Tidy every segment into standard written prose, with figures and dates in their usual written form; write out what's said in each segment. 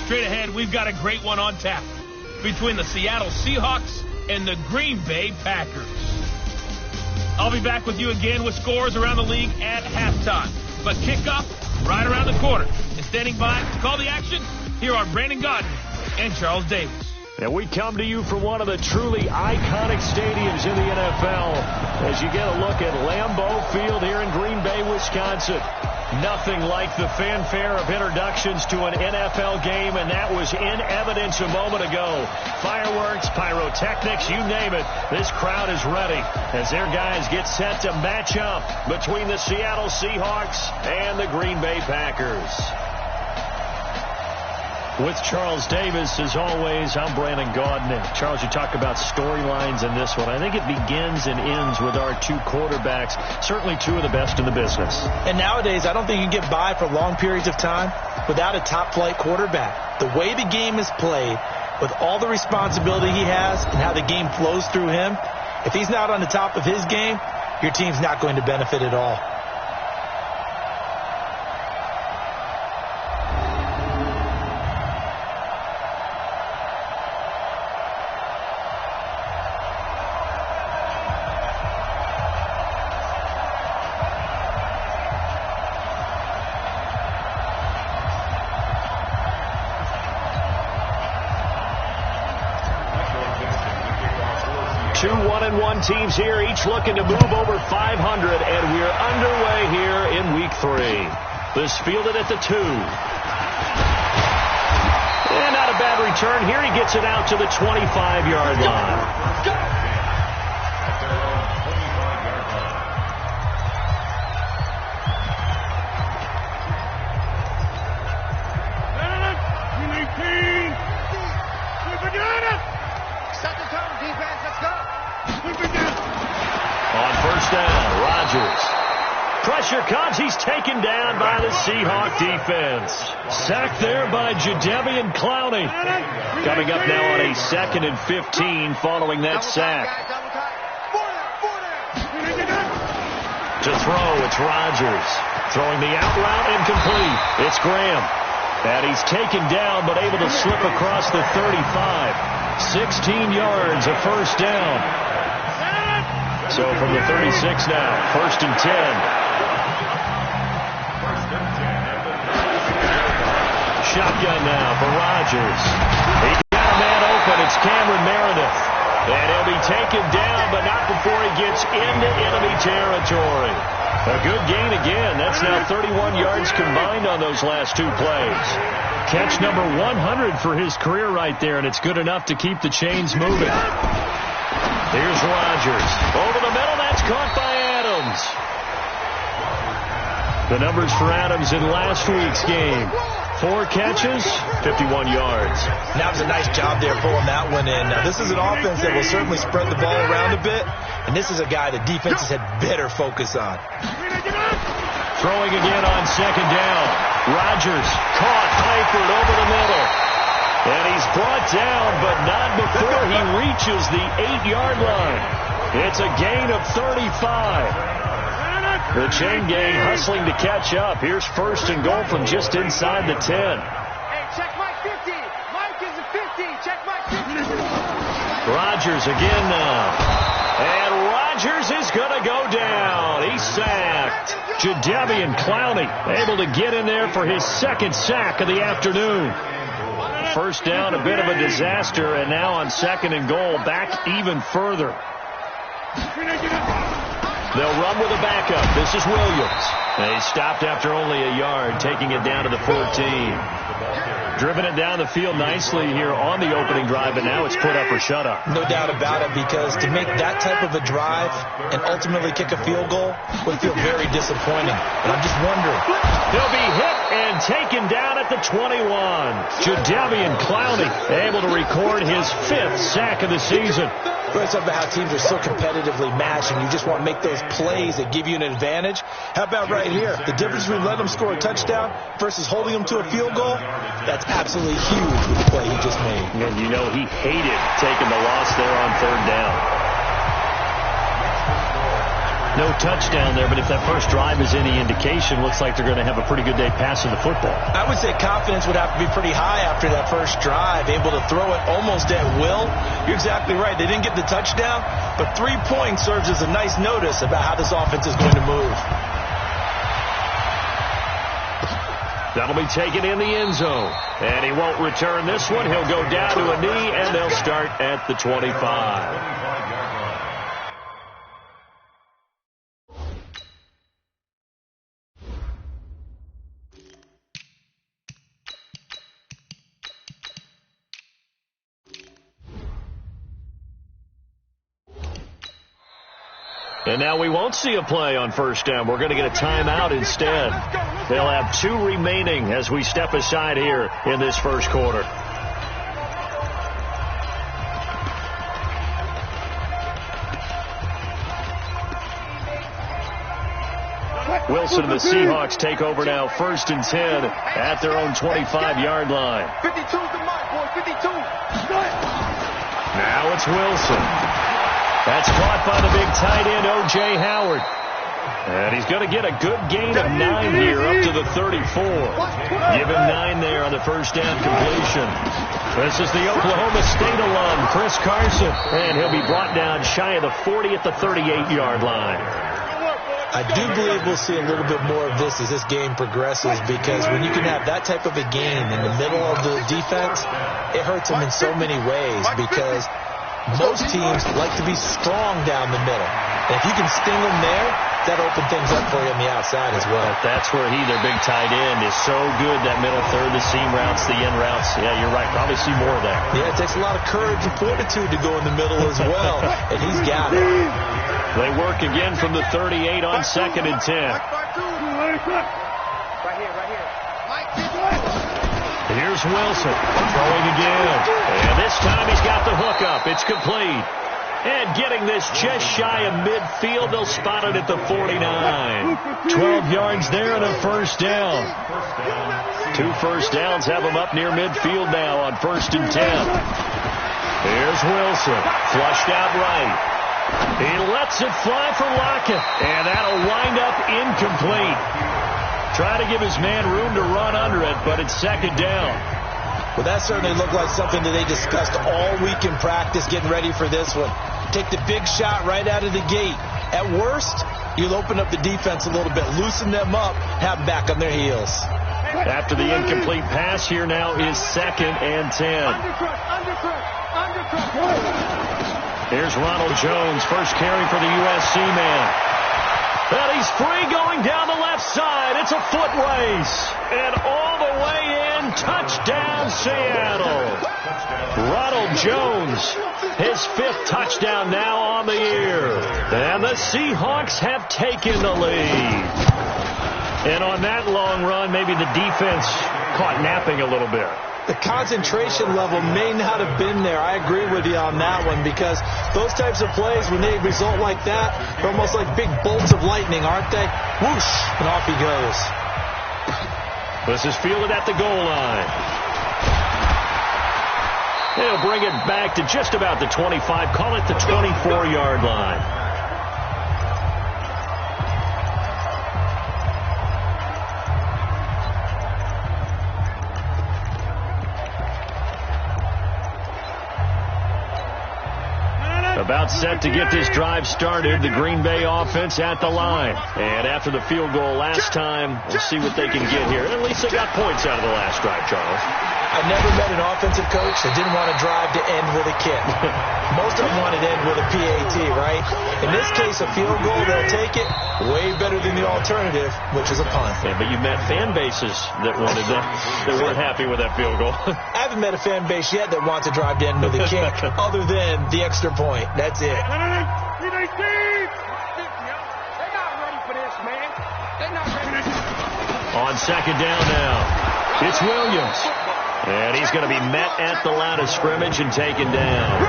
Straight ahead, we've got a great one on tap between the Seattle Seahawks and the Green Bay Packers. I'll be back with you again with scores around the league at halftime. But kickoff right around the corner. And standing by to call the action, here are Brandon Gaudin and Charles Davis. And we come to you from one of the truly iconic stadiums in the NFL as you get a look at Lambeau Field here in Green Bay, Wisconsin. Nothing like the fanfare of introductions to an NFL game, and that was in evidence a moment ago. Fireworks, pyrotechnics, you name it. This crowd is ready as their guys get set to match up between the Seattle Seahawks and the Green Bay Packers. With Charles Davis, as always, I'm Brandon Gaudin. And Charles, you talk about storylines in this one. I think it begins and ends with our two quarterbacks, certainly two of the best in the business. And nowadays, I don't think you can get by for long periods of time without a top-flight quarterback. The way the game is played, with all the responsibility he has and how the game flows through him, if he's not on the top of his game, your team's not going to benefit at all. 1-1 teams here, each looking to move over 500, and we're underway here in Week 3. This fielded at the 2. And not a bad return here. He gets it out to the 25-yard line. Pressure comes. He's taken down by the Seahawk defense. Sacked there by Jadeveon Clowney. Coming up now on a 2nd and 15 following that sack. To throw, it's Rodgers. Throwing the out route incomplete. It's Graham. And he's taken down but able to slip across the 35. 16 yards, a first down. So from the 36 now, 1st and 10. Shotgun now for Rodgers. He got a man open. It's Cameron Meredith. And he'll be taken down, but not before he gets into enemy territory. A good gain again. That's now 31 yards combined on those last 2 plays. Catch number 100 for his career right there, and it's good enough to keep the chains moving. Here's Rodgers. Over the middle, that's caught by Adams. The numbers for Adams in last week's game. 4 catches, 51 yards. That was a nice job there pulling that one in. Now, this is an offense that will certainly spread the ball around a bit, and this is a guy that defenses had better focus on. Throwing again on 2nd down. Rodgers caught Eifert over the middle. And he's brought down, but not before he reaches the 8-yard line. It's a gain of 35. The chain gang hustling to catch up. Here's 1st and goal from just inside the 10. Hey, check Mike 50. Mike is a 50. Check Mike 50. Rodgers again now. And Rodgers is going to go down. He's sacked. Jadeveon Clowney able to get in there for his 2nd sack of the afternoon. 1st down, a bit of a disaster, and now on 2nd and goal, back even further. They'll run with a backup. This is Williams. And he stopped after only a yard, taking it down to the 14. Driven it down the field nicely here on the opening drive, and now it's put up or shut up. No doubt about it, because to make that type of a drive and ultimately kick a field goal would feel very disappointing. But I'm just wondering. He'll be hit and taken down at the 21. Jadeveon Clowney able to record his 5th sack of the season. It's something about how teams are so competitively matched, and you just want to make those plays that give you an advantage. How about right here? The difference between letting them score a touchdown versus holding them to a field goal, that's absolutely huge with the play he just made. And you know he hated taking the loss there on 3rd down. No touchdown there, but if that first drive is any indication, looks like they're going to have a pretty good day passing the football. I would say confidence would have to be pretty high after that first drive, able to throw it almost at will. You're exactly right. They didn't get the touchdown, but 3 points serves as a nice notice about how this offense is going to move. That'll be taken in the end zone. And he won't return this one. He'll go down to a knee, and they'll start at the 25. And now we won't see a play on first down. We're going to get a timeout instead. They'll have 2 remaining as we step aside here in this first quarter. Wilson and the Seahawks take over now, 1st and 10 at their own 25-yard line. 52's the mark, boy. 52. Now it's Wilson. That's caught by the big tight end, O.J. Howard. And he's going to get a good gain of 9 here up to the 34. Give him 9 there on the first down completion. This is the Oklahoma State alum, Chris Carson. And he'll be brought down shy of the 40 at the 38-yard line. I do believe we'll see a little bit more of this as this game progresses, because when you can have that type of a gain in the middle of the defense, it hurts them in so many ways, because most teams like to be strong down the middle. And if you can sting them there, that'll open things up for you on the outside as well. That's where their big tight end, is so good, that middle third, the seam routes, the end routes. Yeah, you're right. Probably see more of that. Yeah, it takes a lot of courage and fortitude to go in the middle as well. And he's got it. They work again from the 38 on 2nd and 10. Right here. Here's Wilson throwing again. And this time he's got the hook up. It's complete. And getting this just shy of midfield, they'll spot it at the 49. 12 yards there and a first down. 2 first downs have them up near midfield now on 1st and 10. Here's Wilson, flushed out right. He lets it fly for Lockett, and that'll wind up incomplete. Try to give his man room to run under it, but it's 2nd down. Well, that certainly looked like something that they discussed all week in practice, getting ready for this one. Take the big shot right out of the gate. At worst, you'll open up the defense a little bit, loosen them up, have them back on their heels. After the incomplete pass, here now is 2nd and 10. Here's Ronald Jones, first carry for the USC man. And he's free going down the left side. It's a foot race. And all the way in, touchdown Seattle. Ronald Jones, his 5th touchdown now on the year. And the Seahawks have taken the lead. And on that long run, maybe the defense caught napping a little bit. The concentration level may not have been there. I agree with you on that one, because those types of plays, when they result like that, they're almost like big bolts of lightning, aren't they? Whoosh, and off he goes. This is fielded at the goal line. They'll bring it back to just about the 25, call it the 24-yard line. About set to get this drive started. The Green Bay offense at the line. And after the field goal last time, we'll see what they can get here. At least they got points out of the last drive, Charles. I never met an offensive coach that didn't want to drive to end with a kick. Most of them wanted to end with a PAT, right? In this case, a field goal, they'll take it. Way better than the alternative, which is a punt. Yeah, but you met fan bases that wanted that weren't happy with that field goal. I haven't met a fan base yet that wants to drive to end with a kick, other than the extra point. That's it. They're not ready for this, man. They're not ready. On 2nd down now, it's Williams. And he's going to be met at the line of scrimmage and taken down.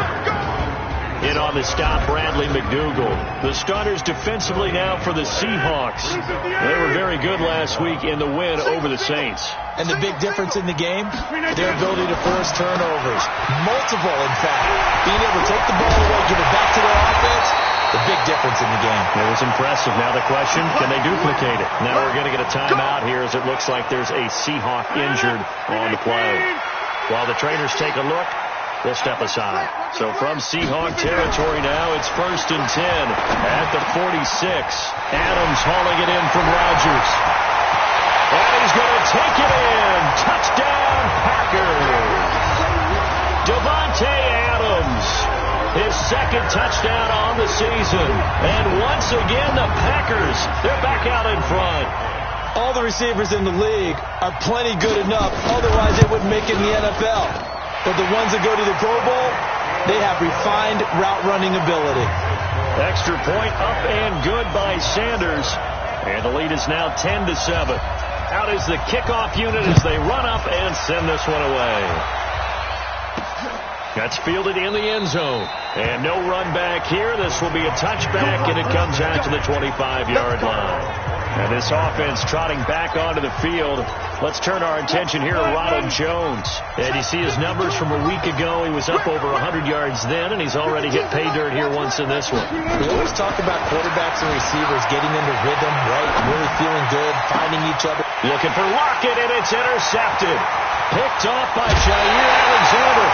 In on the stop, Bradley McDougal. The starters defensively now for the Seahawks. They were very good last week in the win over the Saints. And the big difference in the game, their ability to force turnovers. Multiple, in fact. Being able to take the ball away, give it back to their offense, the big difference in the game. It was impressive. Now the question, can they duplicate it? Now we're going to get a timeout here as it looks like there's a Seahawk injured on the play. While the trainers take a look, we'll step aside. So from Seahawk territory now, it's 1st and 10 at the 46. Adams hauling it in from Rodgers. And he's going to take it in. Touchdown, Packers. Davante Adams, his second touchdown on the season. And once again, the Packers, they're back out in front. All the receivers in the league are plenty good enough. Otherwise, they wouldn't make it in the NFL. But the ones that go to the Pro Bowl, they have refined route running ability. Extra point up and good by Sanders. And the lead is now 10-7. Out is the kickoff unit as they run up and send this one away. That's fielded in the end zone. And no run back here. This will be a touchback, and it comes out to the 25-yard line. And this offense trotting back onto the field. Let's turn our attention here to Ronald Jones. And you see his numbers from a week ago. He was up over 100 yards then, and he's already hit pay dirt here once in this one. We always talk about quarterbacks and receivers getting into rhythm, right? Really feeling good, finding each other. Looking for Lockett, and it's intercepted. Picked off by Jair Alexander.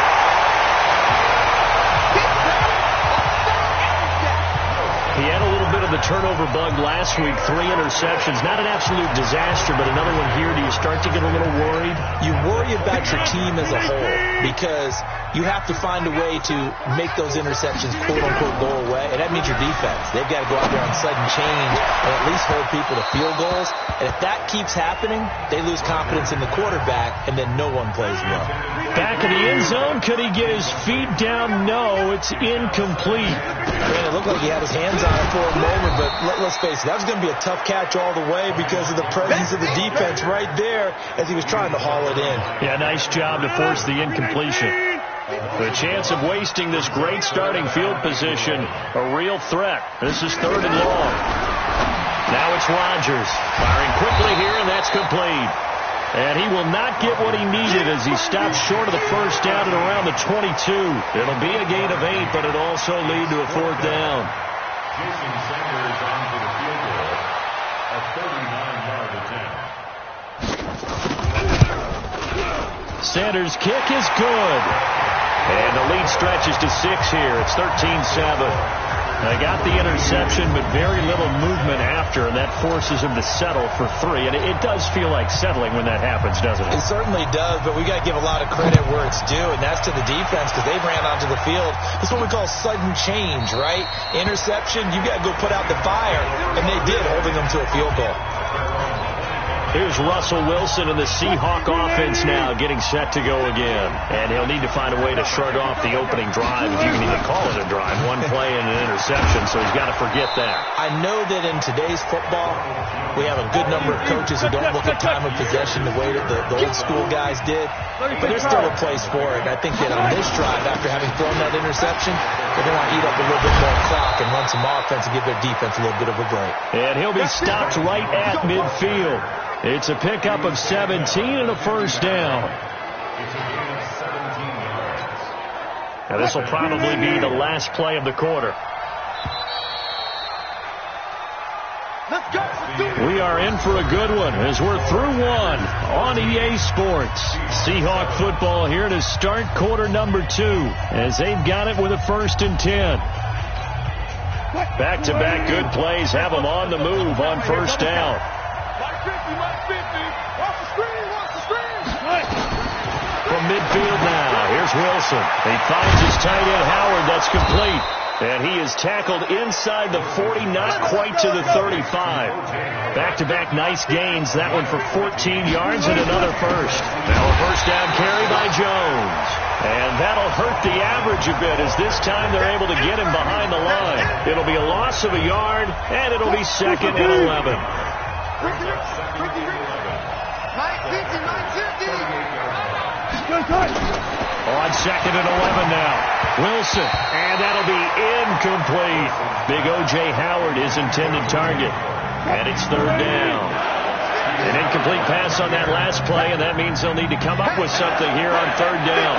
He had a little bit of the turnover bug last week. 3 interceptions. Not an absolute disaster, but another one here. Do you start to get a little worried? You worry about your team as a whole because you have to find a way to make those interceptions, quote-unquote, go away. And that means your defense. They've got to go out there on sudden change and at least hold people to field goals. And if that keeps happening, they lose confidence in the quarterback, and then no one plays well. Back in the end zone. Could he get his feet down? No, it's incomplete. Man, it looked like he had his hands on it for a moment, but let's face it, that was going to be a tough catch all the way because of the presence of the defense right there as he was trying to haul it in. Yeah, nice job to force the incompletion. The chance of wasting this great starting field position, a real threat. This is 3rd and long. Now it's Rodgers firing quickly here, and that's complete. And he will not get what he needed as he stops short of the first down at around the 22. It'll be a gain of 8, but it'll also lead to a 4th down. Jason Sanders onto the field goal, a 39-yard attempt. Sanders' kick is good. And the lead stretches to 6 here. It's 13-7. They got the interception, but very little movement after, and that forces him to settle for 3. And it does feel like settling when that happens, doesn't it? It certainly does, but we got to give a lot of credit where it's due, and that's to the defense because they ran onto the field. That's what we call sudden change, right? Interception, you got to go put out the fire, and they did, holding them to a field goal. Here's Russell Wilson and the Seahawk offense now getting set to go again. And he'll need to find a way to shrug off the opening drive, if you can even call it a drive. 1 play and an interception, so he's got to forget that. I know that in today's football, we have a good number of coaches who don't look at time of possession the way that the old school guys did. But there's still a place for it. And I think that on this drive, after having thrown that interception, they're going to want to eat up a little bit more clock and run some offense and give their defense a little bit of a break. And he'll be stopped right at midfield. It's a pickup of 17 and a first down. Now this will probably be the last play of the quarter. We are in for a good one as we're through 1 on EA Sports. Seahawk football here to start quarter number 2 as they've got it with a 1st and 10. Back-to-back good plays have them on the move on first down. From midfield now, here's Wilson. He finds his tight end Howard. That's complete. And he is tackled inside the 40, not quite to the 35. Back-to-back nice gains. That one for 14 yards and another first. Now a first down carry by Jones. And that'll hurt the average a bit as this time they're able to get him behind the line. It'll be a loss of a yard, and it'll be 2nd and 11. On 2nd and 11 now. Wilson, and that'll be incomplete. Big O.J. Howard, his intended target. And it's 3rd down. An incomplete pass on that last play, and that means they'll need to come up with something here on 3rd down.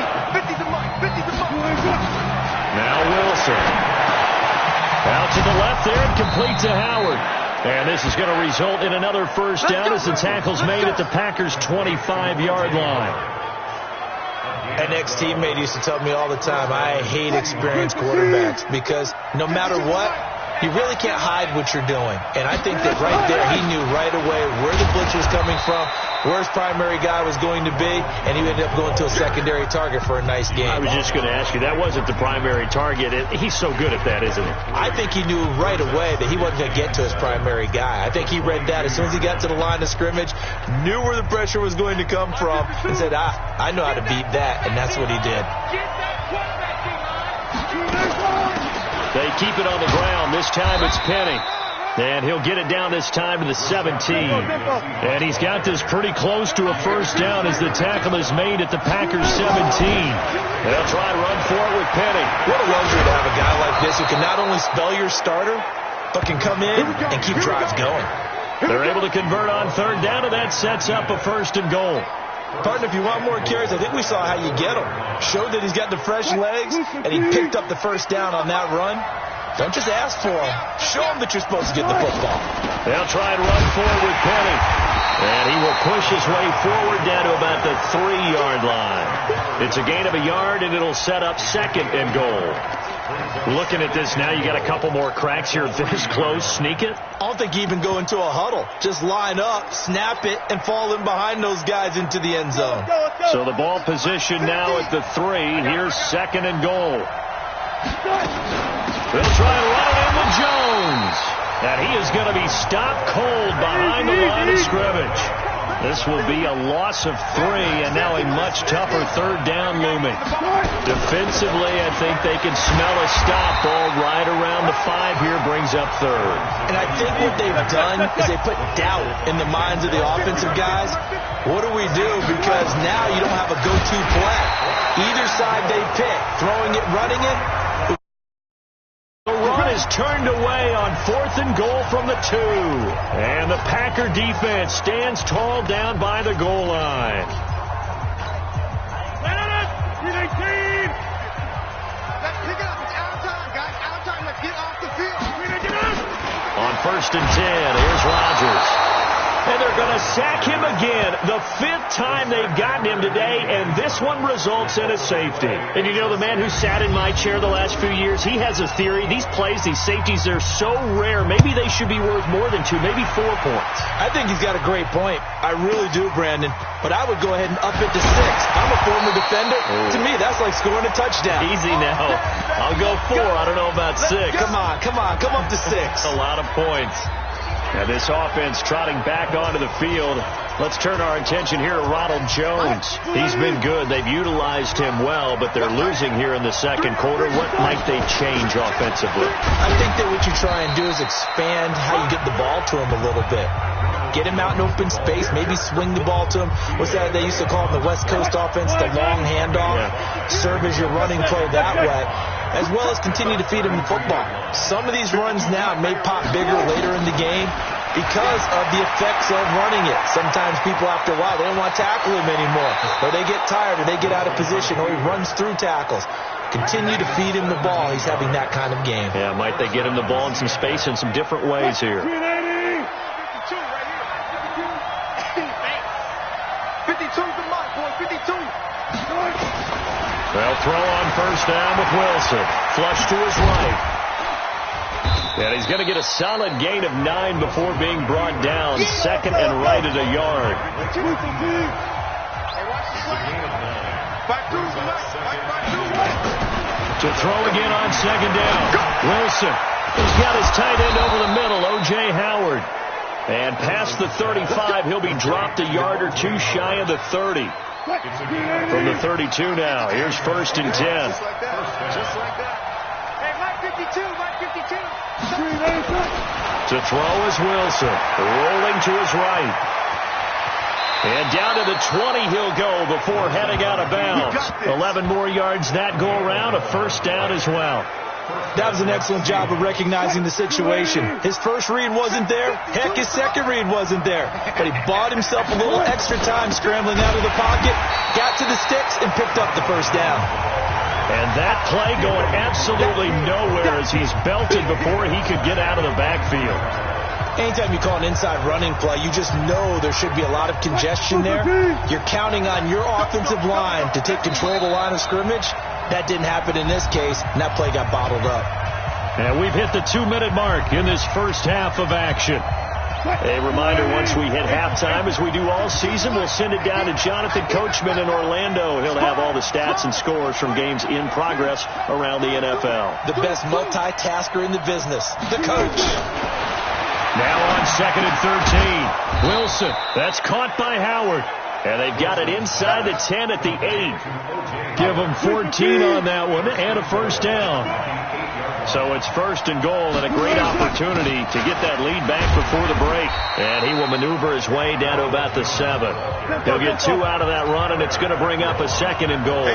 Now Wilson. Out to the left there and complete to Howard. And this is going to result in another first down as the tackle's made at the Packers' 25-yard line. An ex-teammate used to tell me all the time, I hate experienced quarterbacks because no matter what, you really can't hide what you're doing. And I think that right there, he knew right away where the blitz was coming from, where his primary guy was going to be, and he ended up going to a secondary target for a nice game. I was just going to ask you, that wasn't the primary target. He's so good at that, isn't he? I think he knew right away that he wasn't going to get to his primary guy. I think he read that as soon as he got to the line of scrimmage, knew where the pressure was going to come from, and said, I know how to beat that, and that's what he did. They keep it on the ground. This time it's Penny. And he'll get it down this time to the 17. And he's got this pretty close to a first down as the tackle is made at the Packers' 17. They'll try to run for it with Penny. What a luxury to have a guy like this who can not only spell your starter, but can come in and keep drives going. They're able to convert on third down, and that sets up a first and goal. Partner, if you want more carries, I think we saw how you get him. Showed that he's got the fresh legs, and he picked up the first down on that run. Don't just ask for him. Show him that you're supposed to get the football. They'll try and run forward with Penny. And he will push his way forward down to about the 3-yard line. It's a gain of a yard, and it'll set up second and goal. Looking at this now, you got a couple more cracks here. This close, sneak it. I don't think you even go into a huddle. Just line up, snap it, and fall in behind those guys into the end zone. So the ball position now at the 3. Here's second and goal. They'll try and run it in with Jones. And he is going to be stopped cold behind the line of scrimmage. This will be a loss of 3, and now a much tougher third down looming. Defensively, I think they can smell a stop. Ball right around the 5 here, brings up third. And I think what they've done is they put doubt in the minds of the offensive guys. What do we do? Because now you don't have a go-to play. Either side they pick, throwing it, running it. The run is turned away on 4th and goal from the 2. And the Packer defense stands tall down by the goal line. On 1st and 10, here's Rodgers. And they're going to sack him again. The 5th time they've gotten him today, and this one results in a safety. And you know, the man who sat in my chair the last few years, he has a theory. These plays, these safeties, they're so rare. Maybe they should be worth more than 2, maybe 4 points. I think he's got a great point. I really do, Brandon. But I would go ahead and up it to 6. I'm a former defender. To me, that's like scoring a touchdown. Easy now. I'll go 4. I don't know about 6. Come on. Come up to 6. A lot of points. And this offense trotting back onto the field. Let's turn our attention here to Ronald Jones. He's been good. They've utilized him well, but they're losing here in the second quarter. What might they change offensively? I think that what you try and do is expand how you get the ball to him a little bit. Get him out in open space, maybe swing the ball to him. What's that they used to call in the West Coast offense, the long handoff? Yeah. Serve as your running play that way, as well as continue to feed him the football. Some of these runs now may pop bigger later in the game because of the effects of running it. Sometimes people, after a while, they don't want to tackle him anymore, or they get tired, or they get out of position, or he runs through tackles. Continue to feed him the ball. He's having that kind of game. Yeah, might they get him the ball in some space in some different ways here. 52's the mark, boy. 52. They'll throw on first down with Wilson. Flush to his right. And he's going to get a solid gain of 9 before being brought down. Second and right at a yard. To throw again on second down. Wilson. He's got his tight end over the middle, O.J. Howard. And past the 35, he'll be dropped a yard or 2 shy of the 30. From the 32 now. Here's 1st and 10. Just like that. Hey, Mike 52, Mike 52. To throw is Wilson. Rolling to his right. And down to the 20 he'll go before heading out of bounds. 11 more yards that go around. A first down as well. That was an excellent job of recognizing the situation. His first read wasn't there. Heck, his second read wasn't there. But he bought himself a little extra time scrambling out of the pocket, got to the sticks, and picked up the first down. And that play going absolutely nowhere as he's belted before he could get out of the backfield. Anytime you call an inside running play, you just know there should be a lot of congestion there. You're counting on your offensive line to take control of the line of scrimmage. That didn't happen in this case, and that play got bottled up. And we've hit the 2-minute mark in this first half of action. A reminder, once we hit halftime, as we do all season, we'll send it down to Jonathan Coachman in Orlando. He'll have all the stats and scores from games in progress around the NFL. The best multitasker in the business, the coach. Now on 2nd and 13. Wilson, that's caught by Howard. And they've got it inside the 10 at the 8. Give them 14 on that one and a first down. So it's 1st and goal and a great opportunity to get that lead back before the break. And he will maneuver his way down to about the 7. He'll get 2 out of that run, and it's going to bring up a 2nd and goal.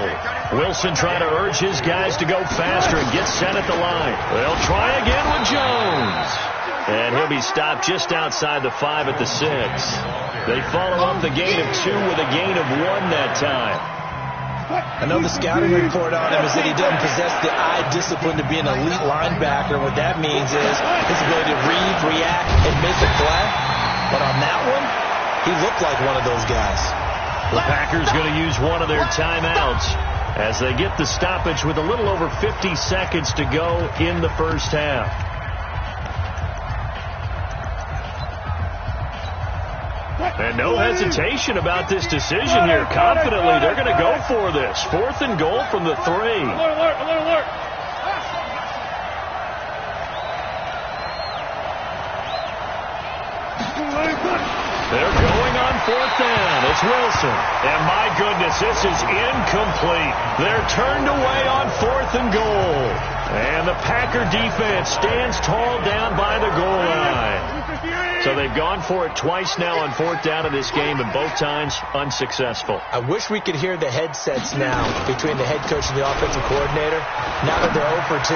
Wilson trying to urge his guys to go faster and get set at the line. They'll try again with Jones. And he'll be stopped just outside the 5 at the 6. They follow up the gain of 2 with a gain of 1 that time. I know the scouting report on him is that he doesn't possess the eye discipline to be an elite linebacker. What that means is his ability to read, react, and make a play. But on that one, he looked like one of those guys. The Packers going to use one of their timeouts as they get the stoppage with a little over 50 seconds to go in the first half. And no hesitation about this decision here. Confidently, they're going to go for this. 4th and goal from the 3. Alert. They're going on 4th down. It's Wilson. And my goodness, this is incomplete. They're turned away on 4th and goal. And the Packer defense stands tall down by the goal line. So they've gone for it twice now on 4th down in this game, and both times unsuccessful. I wish we could hear the headsets now between the head coach and the offensive coordinator. Now that they're 0 for 2,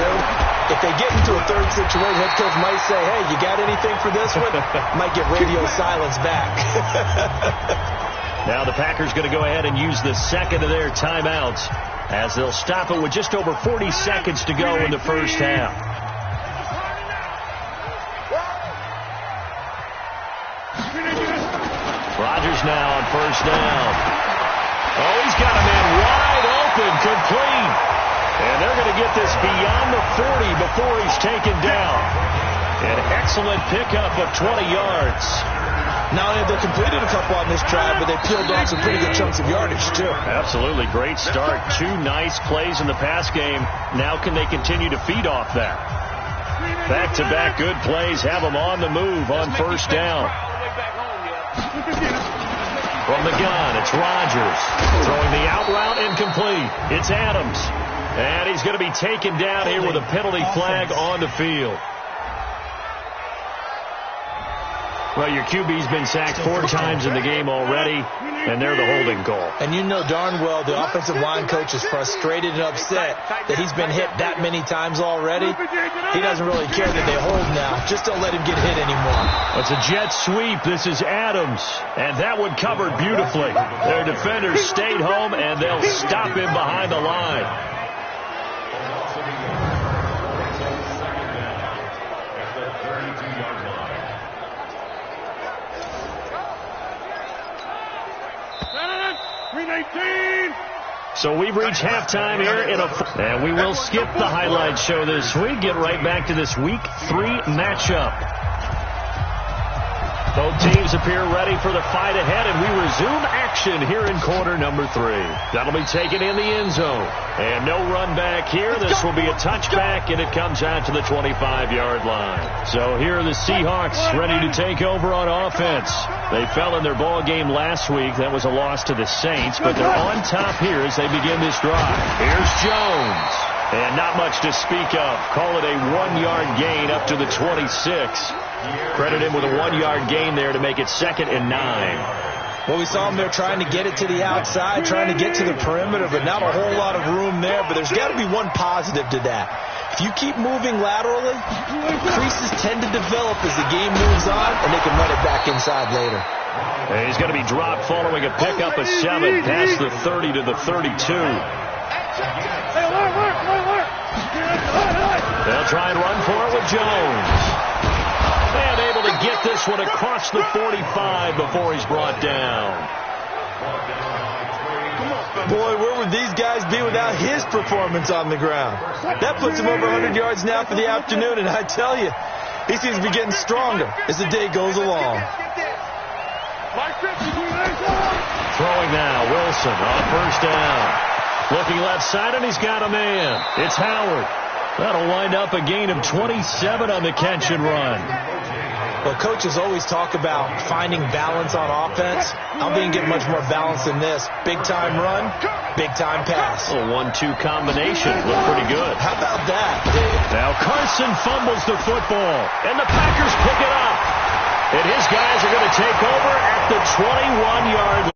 if they get into a third situation, head coach might say, hey, you got anything for this one? Might get radio silence back. Now the Packers going to go ahead and use the 2nd of their timeouts as they'll stop it with just over 40 seconds to go in the first half. Rodgers now on 1st down. Oh, he's got a man wide open, complete. And they're going to get this beyond the 40 before he's taken down. An excellent pickup of 20 yards. Not only have they completed a couple on this drive, but they peeled off some pretty good chunks of yardage, too. Absolutely. Great start. 2 nice plays in the pass game. Now can they continue to feed off that? Back-to-back good plays have them on the move on 1st down. From the gun, it's Rodgers. Throwing the out route incomplete. It's Adams. And he's going to be taken down here with a penalty flag on the field. Well, your QB's been sacked 4 times in the game already, and they're the holding call. And you know darn well the offensive line coach is frustrated and upset that he's been hit that many times already. He doesn't really care that they hold now. Just don't let him get hit anymore. It's a jet sweep. This is Adams, and that one covered beautifully. Their defenders stayed home, and they'll stop him behind the line. So we've reached halftime here and we will skip the highlight show this week. Get right back to this Week 3 matchup. Both teams appear ready for the fight ahead, and we resume action here in quarter number 3. That'll be taken in the end zone. And no run back here. This will be a touchback, and it comes out to the 25-yard line. So here are the Seahawks ready to take over on offense. They fell in their ball game last week. That was a loss to the Saints, but they're on top here as they begin this drive. Here's Jones. And not much to speak of. Call it a 1-yard gain up to the 26. Credit him with a 1-yard gain there to make it 2nd and 9. Well, we saw him there trying to get it to the outside, trying to get to the perimeter, but not a whole lot of room there. But there's got to be one positive to that. If you keep moving laterally, creases tend to develop as the game moves on, and they can run it back inside later. And he's going to be dropped following a pickup of 7 past the 30 to the 32. They'll try and run for it with Jones. And able to get this one across the 45 before he's brought down. Boy, where would these guys be without his performance on the ground? That puts him over 100 yards now for the afternoon, and I tell you, he seems to be getting stronger as the day goes along. Throwing now, Wilson on first down. Looking left side, and he's got a man. It's Howard. That'll wind up a gain of 27 on the catch and run. Well, coaches always talk about finding balance on offense. I don't think you get much more balance than this. Big-time run, big-time pass. A 1-2 combination. Looked pretty good. How about that, Dave? Now Carson fumbles the football, and the Packers pick it up. And his guys are going to take over at the 21-yard line.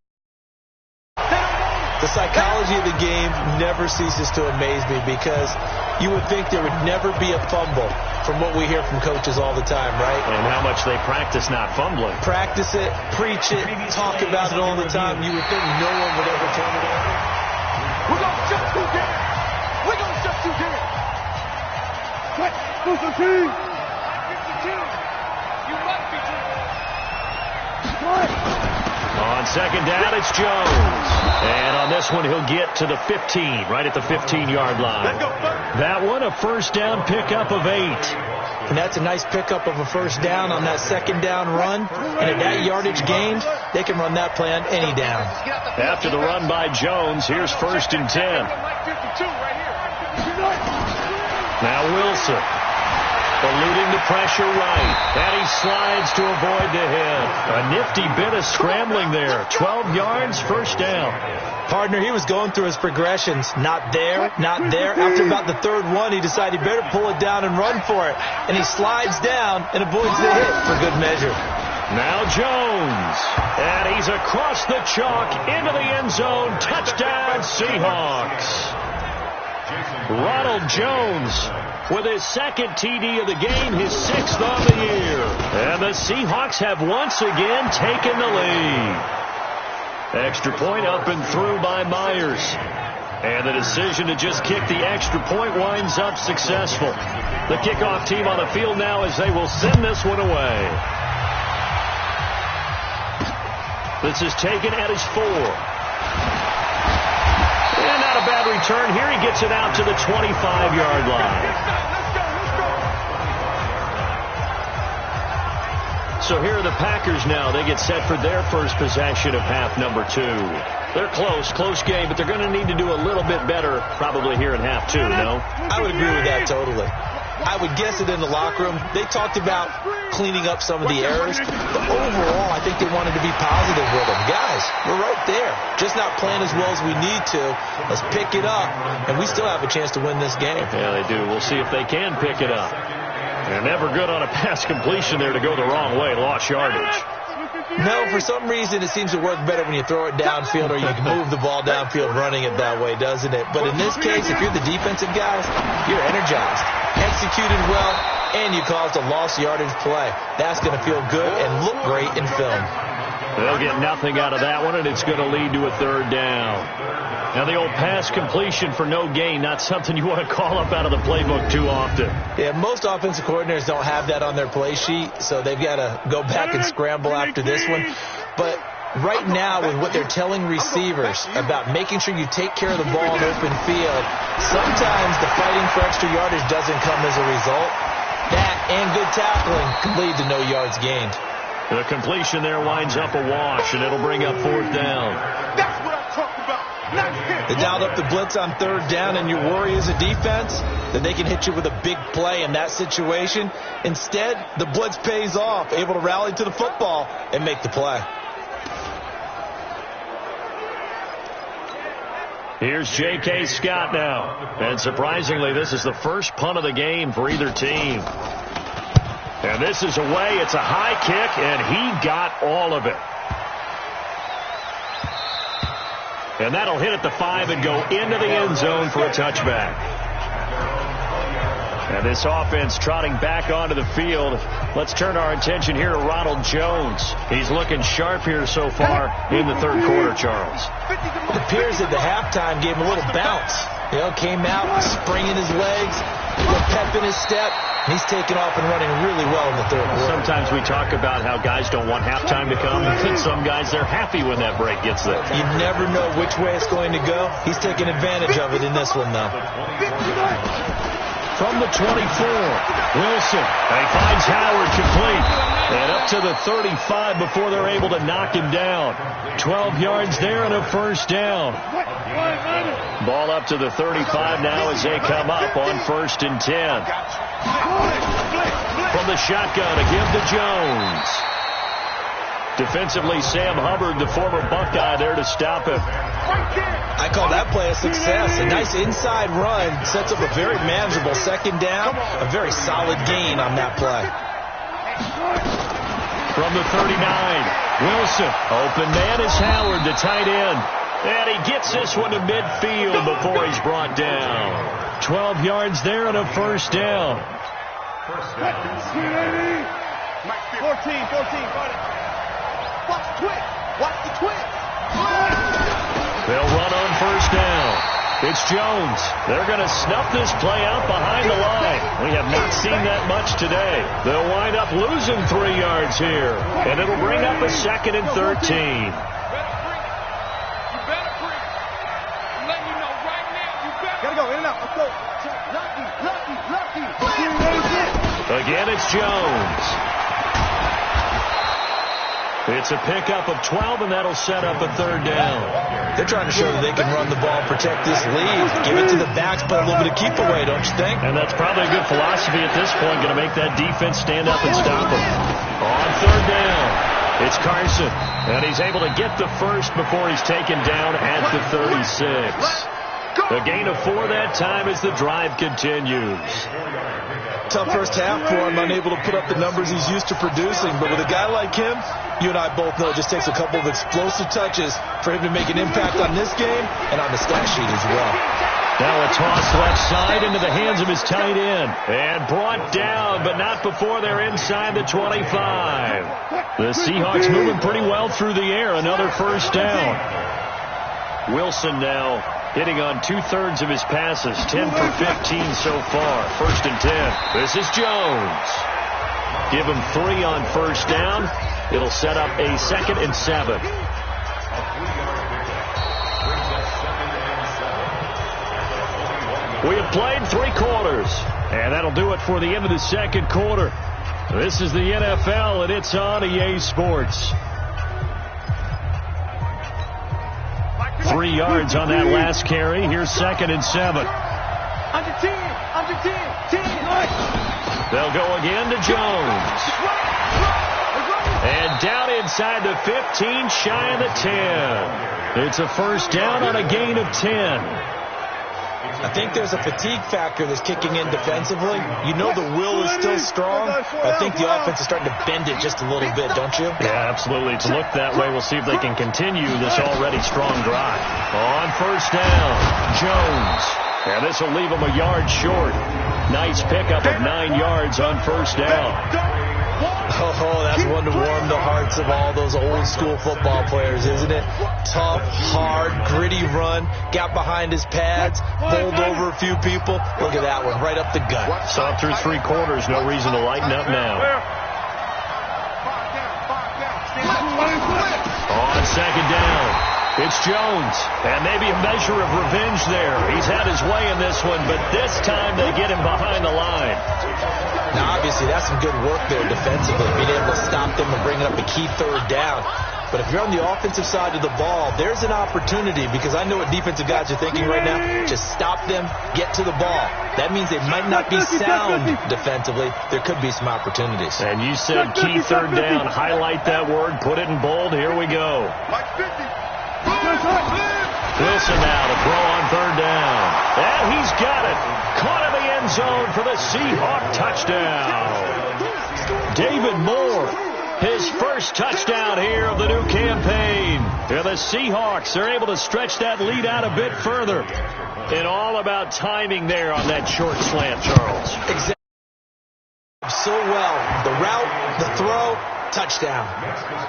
The psychology of the game never ceases to amaze me because you would think there would never be a fumble from what we hear from coaches all the time, right? And how much they practice not fumbling. Practice it, preach it, talk about it all the time. You would think no one would ever turn it over. We're going to shut you down. We're going to shut you down. What? Special team. You must be On second down, it's Jones. And on this one, he'll get to the 15, right at the 15-yard line. That one, a first down pickup of 8. And that's a nice pickup of a first down on that second down run. And at that yardage gained, they can run that play on any down. After the run by Jones, here's first and 10. Now Wilson. Eluding the pressure right. And he slides to avoid the hit. A nifty bit of scrambling there. 12 yards, first down. Partner, he was going through his progressions. Not there, not there. After about the third one, he decided he better pull it down and run for it. And he slides down and avoids the hit for good measure. Now Jones. And he's across the chalk into the end zone. Touchdown, Seahawks. Ronald Jones with his second TD of the game, his 6th on the year. And the Seahawks have once again taken the lead. Extra point up and through by Myers. And the decision to just kick the extra point winds up successful. The kickoff team on the field now as they will send this one away. This is taken at his 4. And not a bad return. Here he gets it out to the 25-yard line. So here are the Packers now. They get set for their first possession of half number 2. They're close game, but they're going to need to do a little bit better probably here in half 2, no? I would agree with that totally. I would guess it in the locker room. They talked about cleaning up some of the errors, but overall, I think they wanted to be positive with them. Guys, we're right there. Just not playing as well as we need to. Let's pick it up, and we still have a chance to win this game. Yeah, they do. We'll see if they can pick it up. And never good on a pass completion there to go the wrong way. Lost yardage. No, for some reason, it seems to work better when you throw it downfield or you can move the ball downfield running it that way, doesn't it? But in this case, if you're the defensive guys, you're energized, executed well, and you caused a lost yardage play. That's going to feel good and look great in film. They'll get nothing out of that one, and it's going to lead to a third down. Now, the old pass completion for no gain, not something you want to call up out of the playbook too often. Yeah, most offensive coordinators don't have that on their play sheet, so they've got to go back and scramble after this one. But right now, with what they're telling receivers about making sure you take care of the ball in open field, sometimes the fighting for extra yardage doesn't come as a result. That and good tackling can lead to no yards gained. The completion there winds up a wash, and it'll bring up fourth down. That's what I'm talking about. They dialed up the blitz on third down, and your worry as a defense that they can hit you with a big play in that situation. Instead, the blitz pays off, able to rally to the football and make the play. Here's J.K. Scott now. And surprisingly, this is the first punt of the game for either team. And this is away. It's a high kick, and he got all of it. And that'll hit at the 5 and go into the end zone for a touchback. And this offense trotting back onto the field. Let's turn our attention here to Ronald Jones. He's looking sharp here so far in the third quarter, Charles. It appears that the halftime gave him a little bounce. Came out, springing his legs, a pep in his step. He's taken off and running really well in the third quarter. Sometimes we talk about how guys don't want halftime to come, and some guys, they're happy when that break gets there. You never know which way it's going to go. He's taking advantage of it in this one, though. From the 24, Wilson. He finds Howard complete. And up to the 35 before they're able to knock him down. 12 yards there and a first down. Ball up to the 35 now as they come up on 1st and 10. From the shotgun, a give to Jones. Defensively, Sam Hubbard, the former Buckeye, there to stop him. I call that play a success. A nice inside run sets up a very manageable second down. A very solid gain on that play. From the 39, Wilson. Open man is Howard, the tight end. And he gets this one to midfield before he's brought down. 12 yards there and a first down. 14. Watch the twist. Watch the twist. They'll run on first down. It's Jones. They're going to snuff this play out behind the line. We have not seen that much today. They'll wind up losing 3 yards here. And it'll bring up a 2nd and 13. Gotta go, in and out. Let's go. Lucky. Again, it's Jones. It's a pickup of 12, and that'll set up a 3rd down. They're trying to show that they can run the ball, protect this lead, give it to the backs, play a little bit of keep away, don't you think? And that's probably a good philosophy at this point, going to make that defense stand up and stop them. On 3rd down, it's Carson, and he's able to get the first before he's taken down at the 36. A gain of 4 that time as the drive continues. Tough first half for him, unable to put up the numbers he's used to producing. But with a guy like him, you and I both know it just takes a couple of explosive touches for him to make an impact on this game and on the stat sheet as well. Now a toss left side into the hands of his tight end. And brought down, but not before they're inside the 25. The Seahawks moving pretty well through the air. Another first down. Wilson now hitting on 2/3 of his passes, 10 for 15 so far. 1st and 10. This is Jones. Give him 3 on first down. It'll set up a 2nd and 7. We have played 3 quarters, and that'll do it for the end of the 2nd quarter. This is the NFL, and it's on EA Sports. 3 yards on that last carry. Here's 2nd and 7. Under 10. They'll go again to Jones. And down inside the 15, shy of the 10. It's a first down on a gain of 10. I think there's a fatigue factor that's kicking in defensively. You know the will is still strong. I think the offense is starting to bend it just a little bit, don't you? Yeah, absolutely. To look that way, we'll see if they can continue this already strong drive. On first down, Jones. And this will leave him a yard short. Nice pickup of 9 yards on first down. Oh, that's one to warm the hearts of all those old school football players, isn't it? Tough, hard, gritty run. Got behind his pads, bowled over a few people. Look at that one, right up the gut. Saw through 3 quarters, no reason to lighten up now. On 2nd down, it's Jones. And maybe a measure of revenge there. He's had his way in this one, but this time they get him behind the line. Now, obviously, that's some good work there defensively, being able to stop them and bring up a key 3rd down. But if you're on the offensive side of the ball, there's an opportunity, because I know what defensive guys are thinking right now. Just stop them, get to the ball. That means they might not be sound defensively. There could be some opportunities. And you said key 3rd down. Highlight that word. Put it in bold. Here we go. Wilson now to throw on 3rd down. And he's got it. Caught in the end zone for the Seahawk touchdown. David Moore, his first touchdown here of the new campaign. And the Seahawks are able to stretch that lead out a bit further. And all about timing there on that short slant, Charles. Exactly. So well. The route, the throw, touchdown.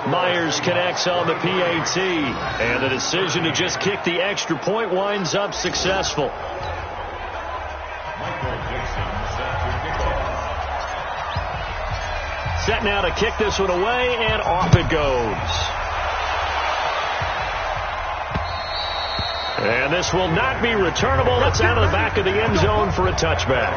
Myers connects on the PAT, and the decision to just kick the extra point winds up successful. Set now to kick this one away, and off it goes. And this will not be returnable. That's out of the back of the end zone for a touchback.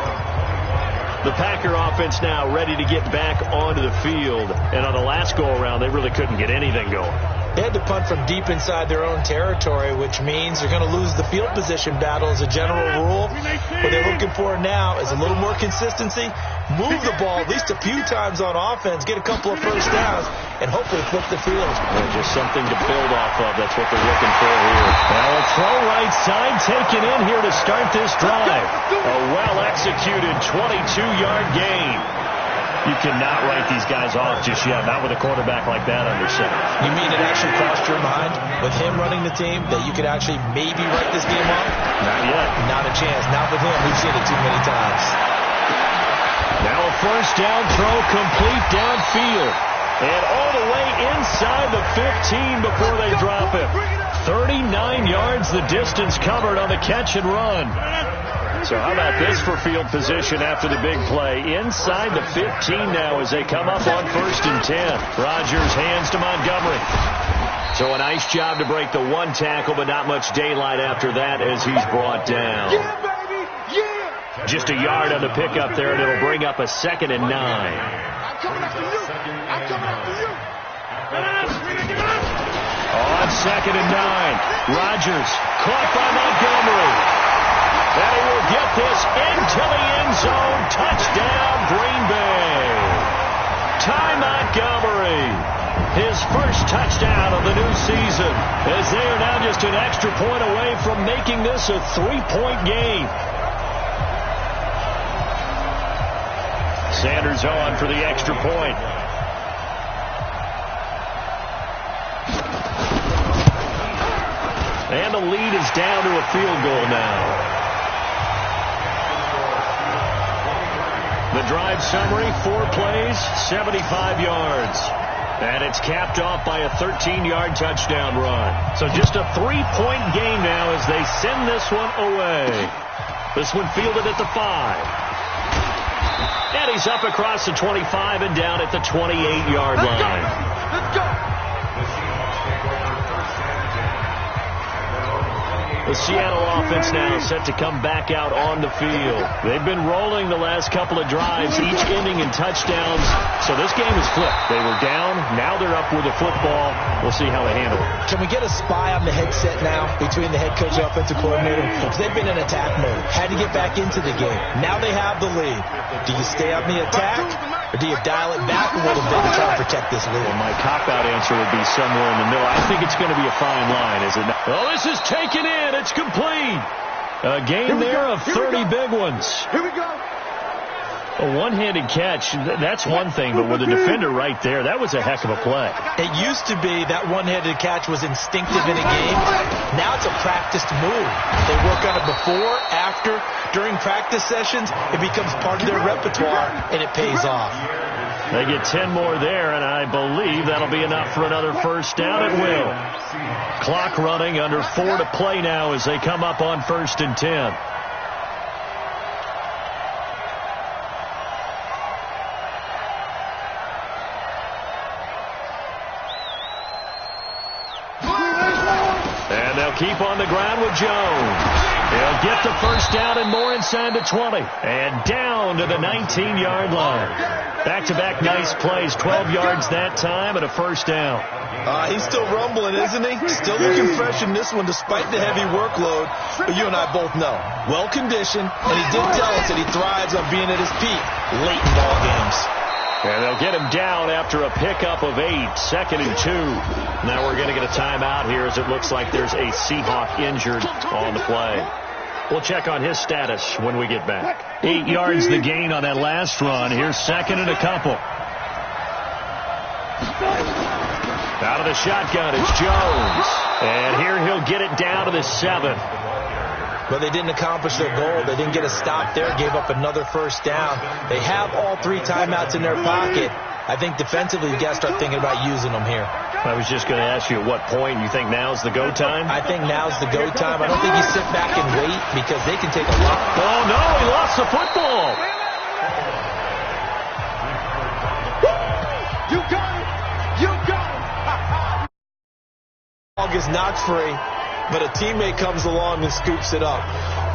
The Packer offense now ready to get back onto the field. And on the last go-around, they really couldn't get anything going. They had to punt from deep inside their own territory, which means they're going to lose the field position battle as a general rule. What they're looking for now is a little more consistency, move the ball at least a few times on offense, get a couple of first downs, and hopefully flip the field. Just something to build off of. That's what they're looking for here. Now a throw right side taken in here to start this drive. A well-executed 22-yard gain. You cannot write these guys off just yet, not with a quarterback like that under center. You mean it actually crossed your mind with him running the team that you could actually maybe write this game off? Not yet. Not a chance. Not with him. We've seen it too many times. Now a first down throw complete downfield. And all the way inside the 15 before they drop it. 39 yards the distance covered on the catch and run. So how about this for field position after the big play? Inside the 15 now as they come up on 1st and 10. Rodgers hands to Montgomery. So a nice job to break the one tackle, but not much daylight after that as he's brought down. Yeah, baby! Yeah! Just a yard on the pickup there, and it'll bring up a 2nd and 9. I'm coming after you! I'm coming after you! On 2nd and 9, Rodgers caught by Montgomery. And he will get this into the end zone. Touchdown, Green Bay. Ty Montgomery, his first touchdown of the new season, as they are now just an extra point away from making this a 3-point game. Sanders on for the extra point. And the lead is down to a field goal now. The drive summary, 4 plays, 75 yards. And it's capped off by a 13-yard touchdown run. So just a 3-point game now as they send this one away. This one fielded at the 5. And he's up across the 25 and down at the 28-yard line. Let's go! The Seattle offense now set to come back out on the field. They've been rolling the last couple of drives, each ending in touchdowns. So this game is flipped. They were down. Now they're up with the football. We'll see how they handle it. Can we get a spy on the headset now between the head coach and offensive coordinator? Because they've been in attack mode. Had to get back into the game. Now they have the lead. Do you stay on the attack, or do you dial it back a little bit to try to protect this lead? Well, my cop-out answer would be somewhere in the middle. I think it's going to be a fine line, is it not? Oh, this is taken in. It's complete. A game there of 30 big ones. Here we go. A one-handed catch, that's one thing, but with a defender right there, that was a heck of a play. It used to be that one-handed catch was instinctive in a game. Now it's a practiced move. They work on it before, after, during practice sessions. It becomes part of their repertoire, and it pays off. They get 10 more there, and I believe that'll be enough for another first down. It will. Clock running, under 4 to play now as they come up on 1st and 10. And they'll keep on the ground with Jones. He'll get the first down and more inside the 20. And down to the 19-yard line. Back-to-back nice plays, 12 yards that time and a first down. He's still rumbling, isn't he? Still looking fresh in this one despite the heavy workload. But you and I both know, well-conditioned, and he did tell us that he thrives on being at his peak late in ball games. And they'll get him down after a pickup of 8, 2nd and 2. Now we're going to get a timeout here as it looks like there's a Seahawk injured on the play. We'll check on his status when we get back. 8 yards the gain on that last run. Here's 2nd and a couple. Out of the shotgun, it's Jones. And here he'll get it down to the 7. But they didn't accomplish their goal. They didn't get a stop there, gave up another first down. They have all 3 timeouts in their pocket. I think defensively, you've got to start thinking about using them here. I was just going to ask you at what point you think now's the go time? I think now's the go time. I don't think you sit back and wait because they can take a lot. Oh, no, he lost the football. You got it. You got it. Dog is not free, but a teammate comes along and scoops it up.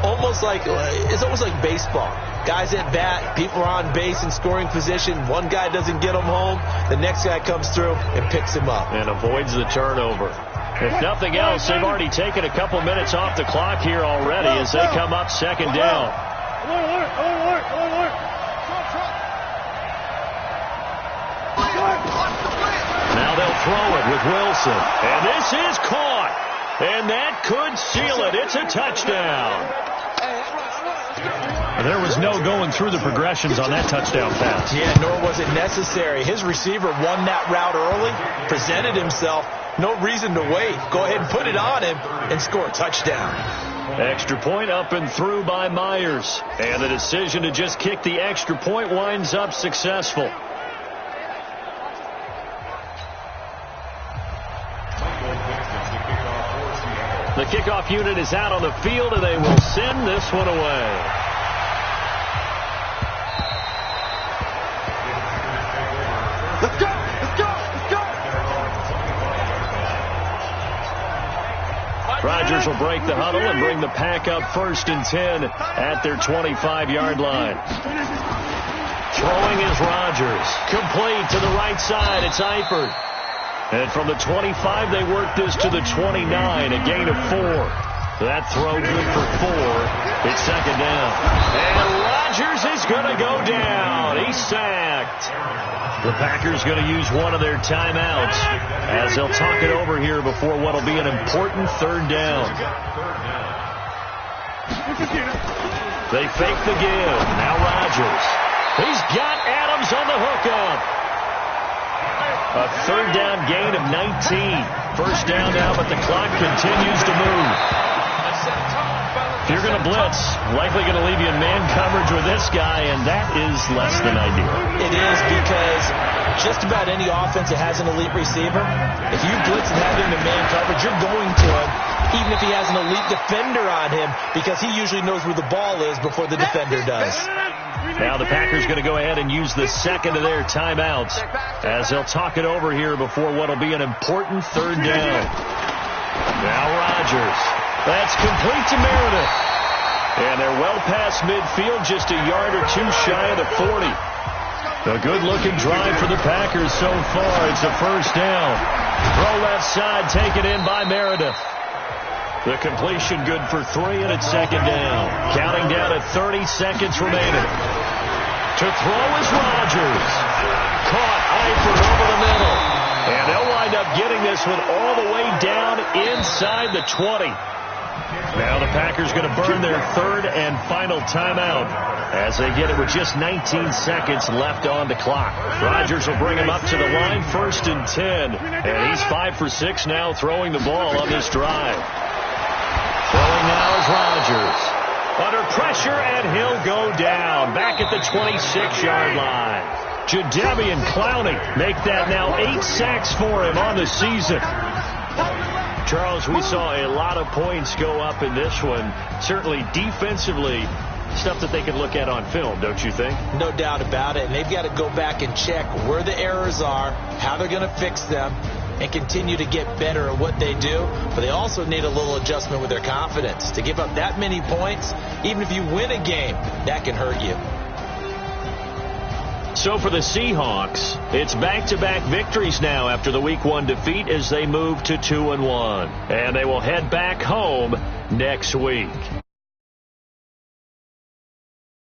It's almost like baseball. Guys at bat, people are on base in scoring position. One guy doesn't get him home. The next guy comes through and picks him up. And avoids the turnover. If nothing else, they've already taken a couple minutes off the clock here already as they come up second down. Now they'll throw it with Wilson. And this is caught. And that could seal it. It's a touchdown. There was no going through the progressions on that touchdown pass. Yeah, nor was it necessary. His receiver won that route early, presented himself. No reason to wait. Go ahead and put it on him and score a touchdown. Extra point up and through by Myers. And the decision to just kick the extra point winds up successful. The kickoff unit is out on the field, and they will send this one away. Let's go. Let's go. Let's go. Rodgers will break the huddle and bring the pack up 1st and 10 at their 25-yard line. Throwing is Rodgers. Complete to the right side. It's Eifert. And from the 25, they work this to the 29, a gain of 4. That throw good for 4. It's second down. And Rodgers is going to go down. He's sacked. The Packers going to use one of their timeouts as they'll talk it over here before what will be an important 3rd down. They fake the give. Now Rodgers. He's got Adams on the hookup. A 3rd down gain of 19. 1st down now, but the clock continues to move. If you're going to blitz, likely going to leave you in man coverage with this guy, and that is less than ideal. It is because just about any offense that has an elite receiver, if you blitz and have him in man coverage, you're going to him, even if he has an elite defender on him, because he usually knows where the ball is before the defender does. Now the Packers going to go ahead and use the second of their timeouts as they'll talk it over here before what will be an important 3rd down. Now Rodgers. That's complete to Meredith. And they're well past midfield, just a yard or 2 shy of the 40. A good-looking drive for the Packers so far. It's a 1st down. Throw left side, taken in by Meredith. The completion good for 3, and it's second down. Counting down at 30 seconds remaining. To throw is Rodgers. Caught Eifert over the middle. And they'll wind up getting this one all the way down inside the 20. Now the Packers going to burn their 3rd and final timeout as they get it with just 19 seconds left on the clock. Rodgers will bring him up to the line, 1st and 10. And he's 5 for 6 now throwing the ball on this drive. Throwing now is Rodgers. Under pressure, and he'll go down. Back at the 26-yard line. Jadeveon Clowney make that now 8 sacks for him on the season. Charles, we saw a lot of points go up in this one. Certainly defensively, stuff that they can look at on film, don't you think? No doubt about it. And they've got to go back and check where the errors are, how they're going to fix them, and continue to get better at what they do. But they also need a little adjustment with their confidence. To give up that many points, even if you win a game, that can hurt you. So for the Seahawks, it's back-to-back victories now after the Week 1 defeat as they move to 2-1. And they will head back home next week.